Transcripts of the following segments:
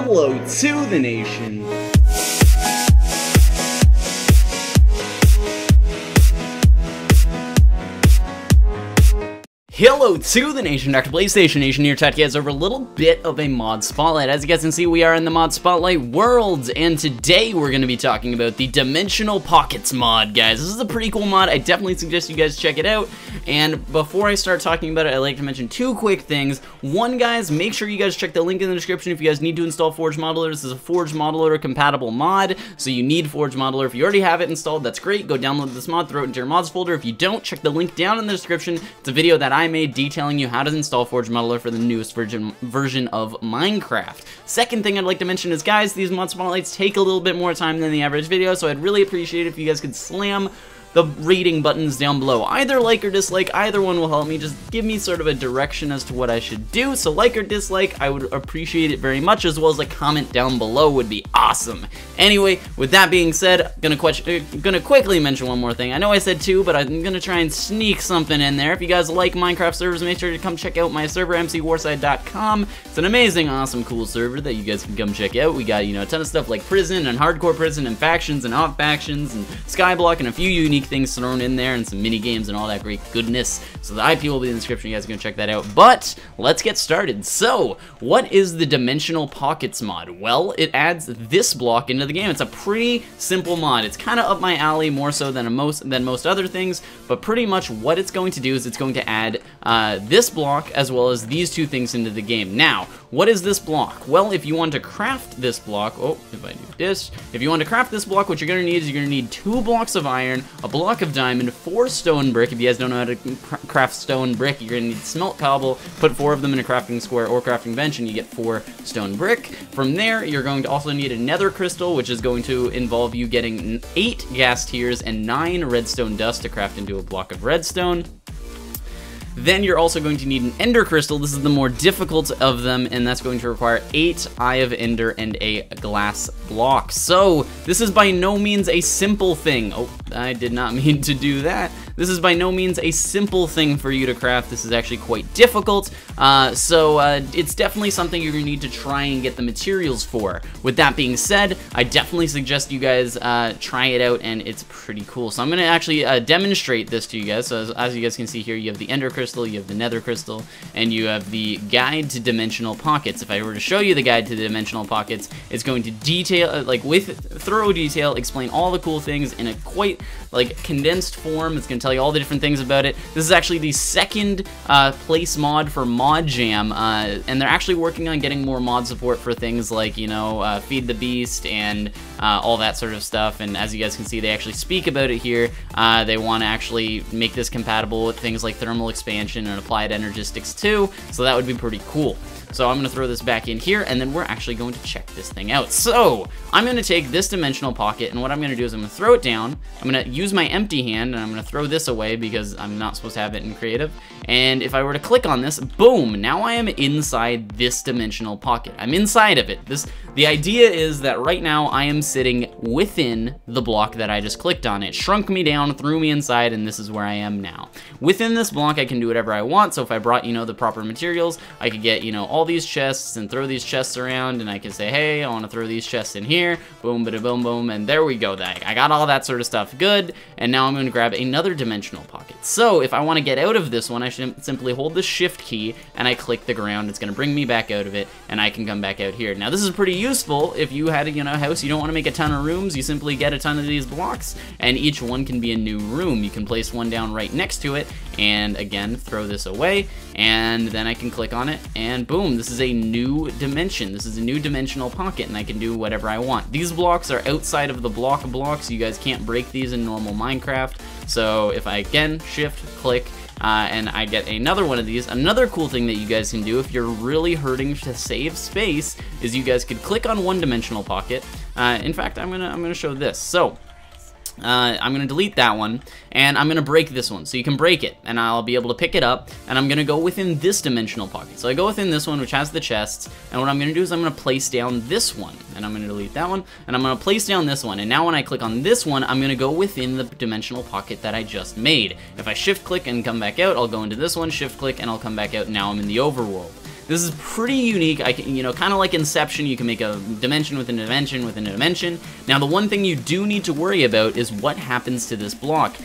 Hello to the nation. Hello to the nation, Dr. PlayStation Nation here, chat guys, over a little bit of a mod spotlight. As you guys can see, we are in the mod spotlight world, and today we're going to be talking about the Dimensional Pockets mod, guys. This is a pretty cool mod. I definitely suggest you guys check it out. And before I start talking about it, I'd like to mention two quick things. One, guys, make sure you guys check the link in the description if you guys need to install Forge Modeler. This is a Forge Modeler compatible mod, so you need Forge Modeler. If you already have it installed, that's great. Go download this mod, throw it into your mods folder. If you don't, check the link down in the description. It's a video that I made detailing you how to install Forge Modeler for the newest version of Minecraft. Second thing I'd like to mention is, guys, these mod spotlights take a little bit more time than the average video, so I'd really appreciate it if you guys could slam the rating buttons down below. Either like or dislike, either one will help me. Just give me sort of a direction as to what I should do. So like or dislike, I would appreciate it very much, as well as a comment down below would be awesome. Anyway, with that being said, I'm gonna quickly mention one more thing. I know I said two, but I'm gonna try and sneak something in there. If you guys like Minecraft servers, make sure to come check out my server, mcwarside.com. It's an amazing, awesome, cool server that you guys can come check out. We got, you know, a ton of stuff like prison and hardcore prison and factions and off factions and skyblock and a few unique things thrown in there and some mini games and all that great goodness. So the IP will be in the description. You guys are gonna check that out. But let's get started. So what is the Dimensional Pockets mod? Well, it adds this block into the game. It's a pretty simple mod. It's kind of up my alley more so than most other things, but pretty much what it's going to do is it's going to add this block as well as these two things into the game. Now, what is this block? Well, if you want to craft this block, if you want to craft this block, what you're going to need is you're going to need 2 blocks of iron, a block of diamond, 4 stone brick. If you guys don't know how to craft stone brick, you're going to need smelt cobble, put 4 of them in a crafting square or crafting bench, and you get 4 stone brick. From there, you're going to also need a nether crystal, which is going to involve you getting 8 gas tiers and 9 redstone dust to craft into a block of redstone. Then you're also going to need an ender crystal. This is the more difficult of them, and that's going to require 8 Eye of Ender and a glass block. So this is by no means a simple thing. Oh, I did not mean to do that. This is by no means a simple thing for you to craft. This is actually quite difficult. It's definitely something you're going to need to try and get the materials for. With that being said, I definitely suggest you guys try it out, and it's pretty cool. So I'm going to actually demonstrate this to you guys. So as you guys can see here, you have the ender crystal, you have the nether crystal, and you have the guide to Dimensional Pockets. If I were to show you the guide to the Dimensional Pockets, it's going to detail, with thorough detail, explain all the cool things in a quite condensed form. It's going to tell you all the different things about it. This is actually the second place mod for Mod Jam, and they're actually working on getting more mod support for things like, you know, Feed the Beast and all that sort of stuff. And as you guys can see, they actually speak about it here. They want to actually make this compatible with things like thermal expansion and applied energistics too, so that would be pretty cool. So I'm going to throw this back in here, and then we're actually going to check this thing out. So I'm going to take this dimensional pocket, and what I'm going to do is I'm going to throw it down. I'm going to use my empty hand, and I'm going to throw this away because I'm not supposed to have it in creative. And if I were to click on this, boom, now I am inside this dimensional pocket. I'm inside of it. The idea is that right now I am sitting within the block that I just clicked on. It shrunk me down, threw me inside, and this is where I am now. Within this block, I can do whatever I want. So if I brought, you know, the proper materials, I could get, you know, all these chests and throw these chests around, and I can say, hey, I want to throw these chests in here, boom, bada boom, boom, and there we go. I got all that sort of stuff good, and now I'm going to grab another dimensional pocket. So if I want to get out of this one, I should simply hold the shift key, and I click the ground. It's going to bring me back out of it, and I can come back out here. Now this is pretty useful if you had a house, you don't want to make a ton of rooms, you simply get a ton of these blocks, and each one can be a new room. You can place one down right next to it, and again, throw this away, and then I can click on it, and boom, this is a new dimension. This is a new dimensional pocket, and I can do whatever I want. These blocks are outside of the block blocks. You guys can't break these in normal Minecraft. So if I again shift click and I get another one of these, another cool thing that you guys can do if you're really hurting to save space is you guys could click on one dimensional pocket. In fact, I'm gonna show this. So I'm going to delete that one, and I'm going to break this one. So you can break it, and I'll be able to pick it up, and I'm going to go within this dimensional pocket. So I go within this one, which has the chests, and what I'm going to do is I'm going to place down this one, and I'm going to delete that one, and I'm going to place down this one, and now when I click on this one, I'm going to go within the dimensional pocket that I just made. If I shift click and come back out, I'll go into this one, shift click, and I'll come back out, and now I'm in the overworld. This is pretty unique. I can, you know, kind of like Inception, you can make a dimension within a dimension within a dimension. Now, the one thing you do need to worry about is what happens to this block.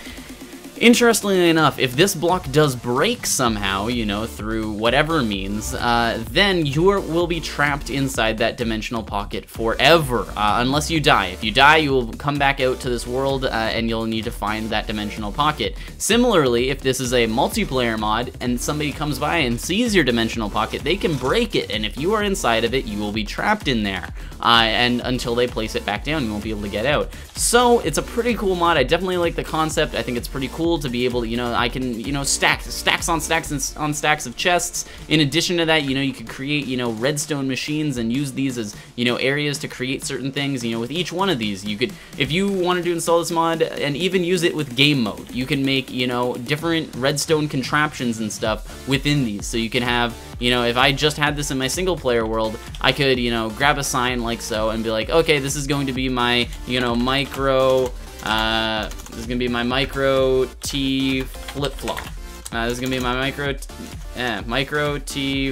Interestingly enough, if this block does break somehow, you know, through whatever means, then you will be trapped inside that dimensional pocket forever, unless you die. If you die, you will come back out to this world, and you'll need to find that dimensional pocket. Similarly, if this is a multiplayer mod, and somebody comes by and sees your dimensional pocket, they can break it, and if you are inside of it, you will be trapped in there, and until they place it back down, you won't be able to get out. So, it's a pretty cool mod. I definitely like the concept. I think it's pretty cool to be able to, you know, I can, you know, stacks on stacks of chests. In addition to that, you know, you could create, you know, redstone machines and use these as, you know, areas to create certain things. You know, with each one of these, you could, if you wanted to install this mod and even use it with game mode, you can make, you know, different redstone contraptions and stuff within these. So you can have, you know, if I just had this in my single player world, I could, you know, grab a sign like so and be like, okay, this is going to be my, you know, micro, this is gonna be my micro T flip-flop. This is gonna be my micro T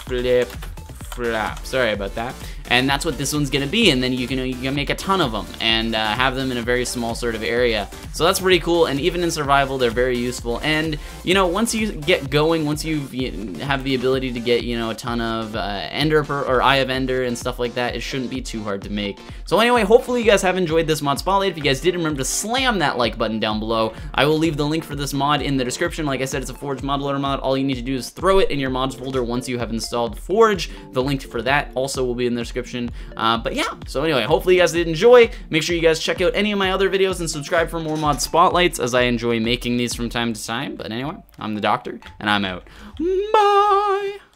flip-flop. Sorry about that. And that's what this one's gonna be, and then you can make a ton of them and have them in a very small sort of area. So that's pretty cool, and even in survival, they're very useful. And you know, once you get going, once you have the ability to get, you know, a ton of Ender or Eye of Ender and stuff like that, it shouldn't be too hard to make. So anyway, hopefully you guys have enjoyed this mod spotlight. If you guys did, remember to slam that like button down below. I will leave the link for this mod in the description. Like I said, it's a Forge mod loader mod. All you need to do is throw it in your mods folder once you have installed Forge. The link for that also will be in the description. But yeah, so anyway, hopefully you guys did enjoy. Make sure you guys check out any of my other videos and subscribe for more mod spotlights, as I enjoy making these from time to time. But anyway, I'm the Doctor, and I'm out. Bye!